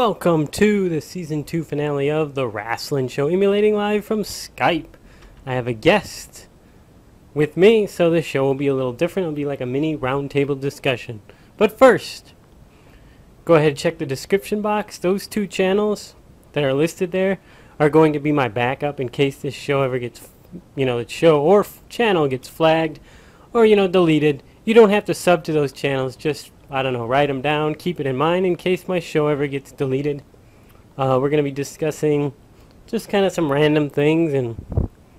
Welcome to the Season 2 finale of The Wrestling Show, emulating live from Skype. I have a guest with me, so this show will be a little different. It'll be like a mini roundtable discussion. But first, go ahead and check the description box. Those two channels that are listed there are going to be my backup in case this show ever gets, the show or channel gets flagged or, deleted. You don't have to sub to those channels, just write them down, keep it in mind in case my show ever gets deleted. We're going to be discussing just kind of some random things, and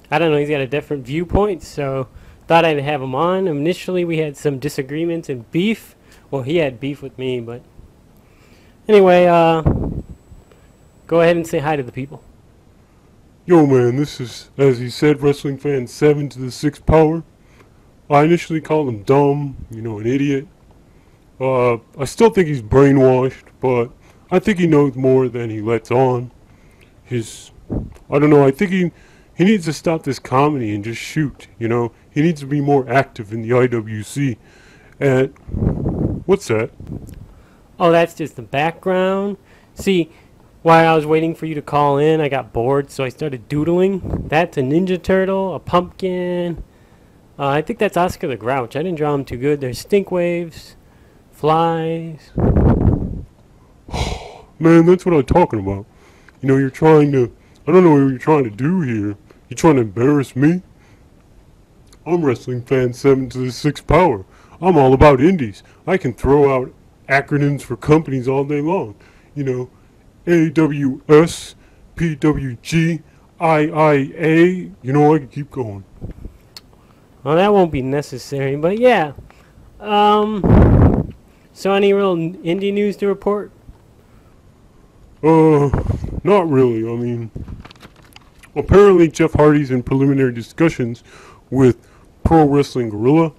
he's got a different viewpoint, so thought I'd have him on. Initially, we had some disagreements and beef. Well, he had beef with me, but anyway, go ahead and say hi to the people. Yo, man, this is, as he said, Wrestling Fan 7 to the 6th power. I initially called him dumb, an idiot. I still think he's brainwashed, but I think he knows more than he lets on. I think he needs to stop this comedy and just shoot, He needs to be more active in the IWC. And, what's that? Oh, that's just the background. See, while I was waiting for you to call in, I got bored, so I started doodling. That's a Ninja Turtle, a pumpkin. I think that's Oscar the Grouch. I didn't draw him too good. There's stink waves. Flies. Man, that's what I'm talking about. You're trying to... I don't know what you're trying to do here. You're trying to embarrass me? I'm Wrestling Fan 7 to the 6th power. I'm all about indies. I can throw out acronyms for companies all day long. AWS, PWG, IIA. I can keep going. Well, that won't be necessary, but yeah. So any real indie news to report? Not really. Apparently Jeff Hardy's in preliminary discussions with Pro Wrestling Guerrilla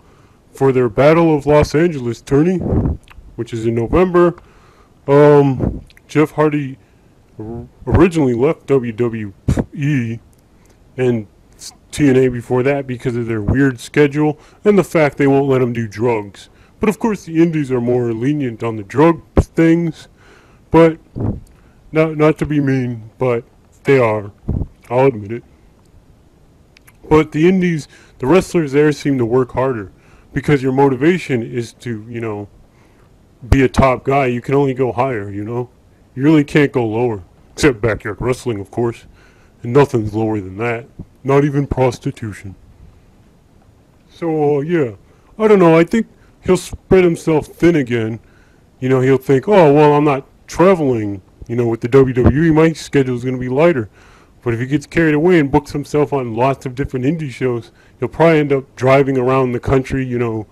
for their Battle of Los Angeles tourney, which is in November. Jeff Hardy originally left WWE and TNA before that because of their weird schedule and the fact they won't let him do drugs. But of course the indies are more lenient on the drug things, but not to be mean, but they are. I'll admit it. But the indies, the wrestlers there seem to work harder because your motivation is to, be a top guy. You can only go higher, You really can't go lower, except backyard wrestling, of course. And nothing's lower than that. Not even prostitution. So, yeah. I don't know. I think he'll spread himself thin again. He'll think, oh, well, I'm not traveling, with the WWE. My schedule's going to be lighter. But if he gets carried away and books himself on lots of different indie shows, he'll probably end up driving around the country, 4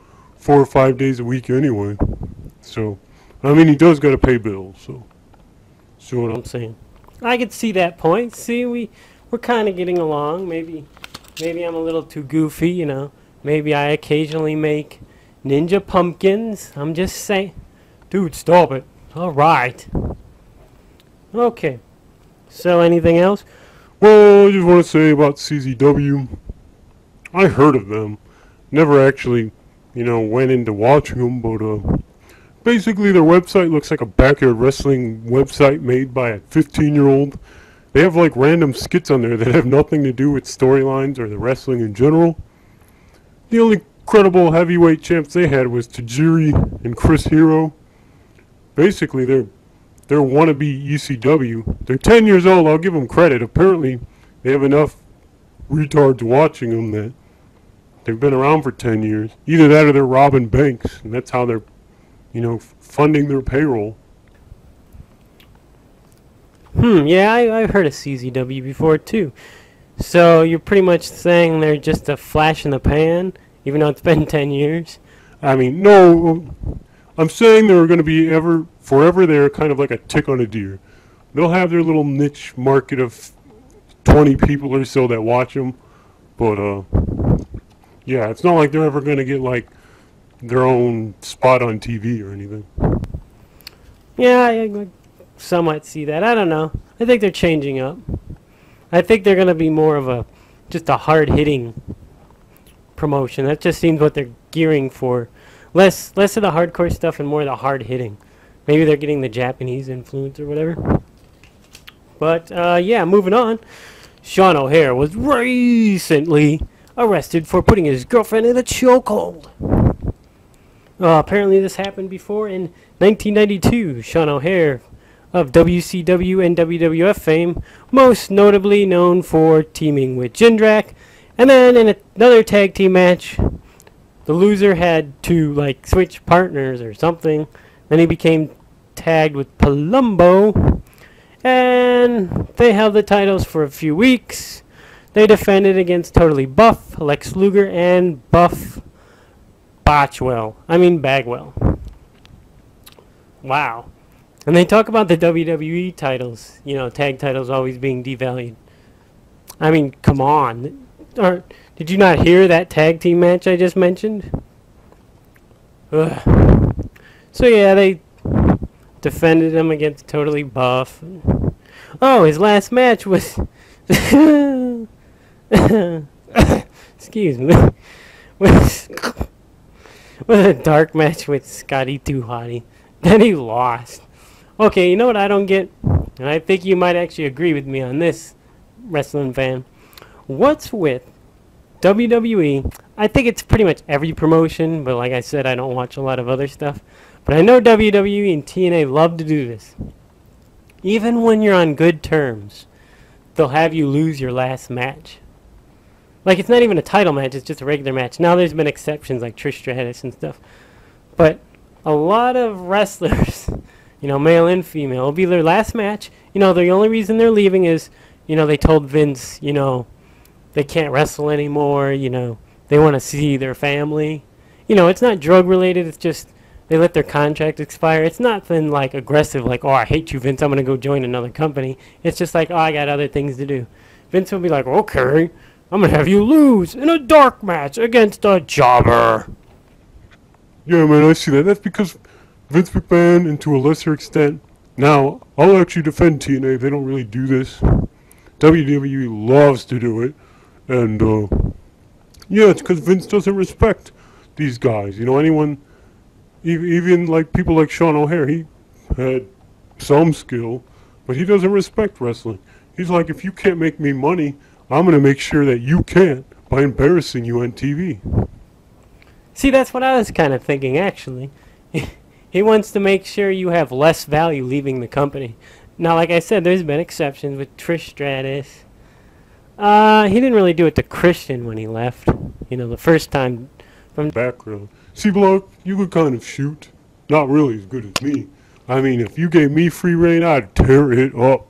or 5 days a week anyway. So, he does got to pay bills, so. See what I'm saying? I could see that point. See, we're kind of getting along. Maybe I'm a little too goofy, Maybe I occasionally make ninja pumpkins. I'm just saying. Dude, stop it. All right. Okay. So, anything else? Well, I just want to say about CZW. I heard of them. Never actually, went into watching them, but basically their website looks like a backyard wrestling website made by a 15-year-old. They have like random skits on there that have nothing to do with storylines or the wrestling in general. The only credible heavyweight champs they had was Tajiri and Chris Hero. Basically, they're wannabe ECW. They're 10 years old, I'll give them credit. Apparently, they have enough retards watching them that they've been around for 10 years. Either that or they're robbing banks, and that's how they're, funding their payroll. Yeah, I've heard of CZW before, too. So you're pretty much saying they're just a flash in the pan, even though it's been 10 years? No. I'm saying they're going to be forever there, kind of like a tick on a deer. They'll have their little niche market of 20 people or so that watch them. But, yeah, it's not like they're ever going to get, like, their own spot on TV or anything. Yeah, I somewhat see that. I don't know. I think they're changing up. I think they're going to be more of just a hard-hitting promotion. That just seems what they're gearing for. Less of the hardcore stuff and more of the hard-hitting. Maybe they're getting the Japanese influence or whatever. But, yeah, moving on. Sean O'Hare was recently arrested for putting his girlfriend in a chokehold. Apparently this happened before in 1992. Sean O'Hare of WCW and WWF fame, most notably known for teaming with Jindrak. And then in another tag team match, the loser had to like switch partners or something. Then he became tagged with Palumbo, and they held the titles for a few weeks. They defended against Totally Buff, Lex Luger, and Buff Bagwell. Wow. And they talk about the WWE titles, tag titles always being devalued. I mean, come on. Did you not hear that tag team match I just mentioned? Ugh. So yeah, they defended him against Totally Buff. Oh, his last match was... excuse me. was a dark match with Scotty 2 Hottie. Then he lost. Okay, you know what I don't get? And I think you might actually agree with me on this, wrestling fan. What's with WWE? I think it's pretty much every promotion, but like I said, I don't watch a lot of other stuff. But I know WWE and TNA love to do this. Even when you're on good terms, they'll have you lose your last match. Like, it's not even a title match, it's just a regular match. Now there's been exceptions like Trish Stratus and stuff. But a lot of wrestlers, male and female, will be their last match. The only reason they're leaving is, they told Vince, they can't wrestle anymore, they want to see their family. It's not drug related, it's just they let their contract expire. It's nothing like aggressive, like, oh, I hate you, Vince, I'm going to go join another company. It's just like, oh, I got other things to do. Vince will be like, okay, I'm going to have you lose in a dark match against a jobber. Yeah, man, I see that. That's because Vince McMahon, and to a lesser extent, now, I'll actually defend TNA. They don't really do this. WWE loves to do it. And, yeah, it's because Vince doesn't respect these guys. Anyone, even like people like Sean O'Hare, he had some skill, but he doesn't respect wrestling. He's like, if you can't make me money, I'm going to make sure that you can't by embarrassing you on TV. See, that's what I was kind of thinking, actually. He wants to make sure you have less value leaving the company. Now, like I said, there's been exceptions with Trish Stratus. He didn't really do it to Christian when he left. The first time from background. See, Block, you could kind of shoot. Not really as good as me. I mean, if you gave me free reign, I'd tear it up.